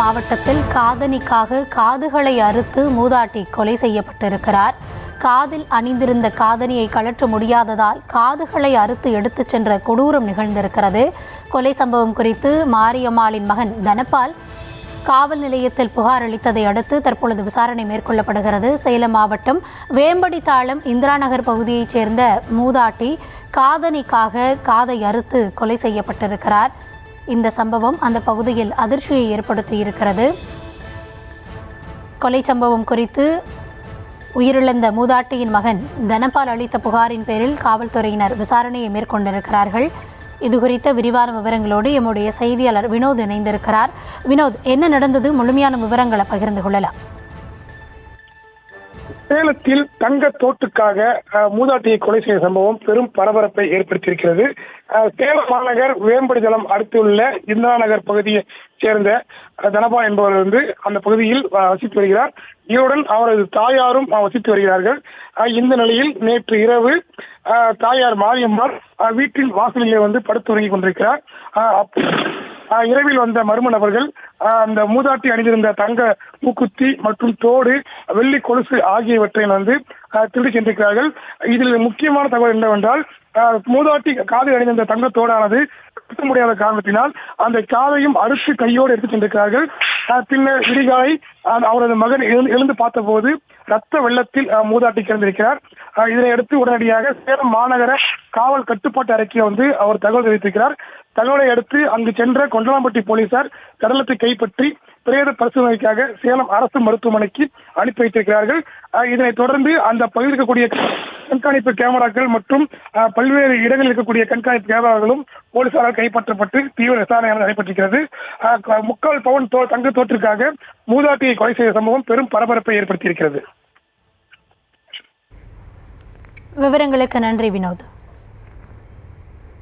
மாவட்டத்தில் காதணிக்காக காதுகளை அறுத்து மூதாட்டி கொலை செய்யப்பட்டிருக்கிறார். காதில் அணிந்திருந்த காதணியை கழற்ற முடியாததால் காதுகளை அறுத்து எடுத்துச் சென்ற கொடூரம் நிகழ்ந்திருக்கிறது. கொலை சம்பவம் குறித்து மாரியம்மாளின் மகன் தனபால் காவல் நிலையத்தில் புகார் அளித்ததை அடுத்து தற்பொழுது விசாரணை மேற்கொள்ளப்படுகிறது. சேலம் மாவட்டம் வேம்படி தாளம் இந்திரா நகர் பகுதியைச் சேர்ந்த மூதாட்டி காதணிக்காக காதை அறுத்து கொலை செய்யப்பட்டிருக்கிறார். இந்த சம்பவம் அந்த பகுதியில் அதிர்ச்சியை ஏற்படுத்தியிருக்கிறது. கொலை சம்பவம் குறித்து உயிரிழந்த மூதாட்டியின் மகன் தனபால் அளித்த புகாரின் பேரில் காவல்துறையினர் விசாரணையை மேற்கொண்டிருக்கிறார்கள். இதுகுறித்த விரிவான விவரங்களோடு எம்முடைய செய்தியாளர் வினோத் இணைந்திருக்கிறார். வினோத், என்ன நடந்தது? முழுமையான விவரங்களை பகிர்ந்து கொள்ளலாம். சேலத்தில் தங்க தோட்டுக்காக மூதாட்டியை கொலை செய்த சம்பவம் பெரும் பரபரப்பை ஏற்படுத்தியிருக்கிறது. சேலம் மாநகர் வேம்படிதளம் அடுத்துள்ள இந்திரா நகர் பகுதியை சேர்ந்த தனபால் என்பவர் அந்த பகுதியில் வசித்து வருகிறார். இவருடன் அவரது தாயாரும் வசித்து வருகிறார்கள். இந்த நிலையில் நேற்று இரவு தாயார் மாரியம்மாள் வீட்டின் வாசலிலே படுத்துறங்கிக் கொண்டிருக்கிறார். இரவில் வந்த மர்ம நபர்கள் அந்த மூதாட்டி அணிந்திருந்த தங்க மூக்குத்தி மற்றும் தோடு, வெள்ளி கொலுசு ஆகியவற்றை திருடி சென்றிருக்கிறார்கள். இதில் முக்கியமான தகவல் என்னவென்றால், மூதாட்டி காதில் அணிந்திருந்த தங்க தோடானது கட்ட முடியாத காரணத்தினால் அந்த காதையும் அறுத்து கையோடு எடுத்து சென்றிருக்கிறார்கள். பின்னர் விடிகாலை அவரது மகன் எழுந்து பார்த்தபோது ரத்த வெள்ளத்தில் மூதாட்டி கிடந்திருக்கிறார். இதனையடுத்து உடனடியாக சேலம் மாநகர காவல் கட்டுப்பாட்டு அறைக்கு அவர் தகவல் தெரிவித்திருக்கிறார். தகவலை அடுத்து அங்கு சென்ற கொண்டலாம்பட்டி போலீசார் சடலத்தை கைப்பற்றி பிரேத பரிசோதனைக்காக சேலம் அரசு மருத்துவமனைக்கு அனுப்பி வைத்திருக்கிறார்கள். இதனைத் தொடர்ந்து அந்த பகுதியில் இருக்கக்கூடிய கண்காணிப்பு கேமராக்கள் மற்றும் பல்வேறு இடங்களில் இருக்கக்கூடிய கண்காணிப்பு கேமராக்களும் போலீசாரால் கைப்பற்றப்பட்டு தீவிர விசாரணை நடைபெற்றிருக்கிறது. 3/4 பவுன் தங்க தோற்றுக்காக மூதாட்டியை கொலை செய்த சம்பவம் பெரும் பரபரப்பை ஏற்படுத்தியிருக்கிறது. விவரங்களுக்கு நன்றி வினோத்.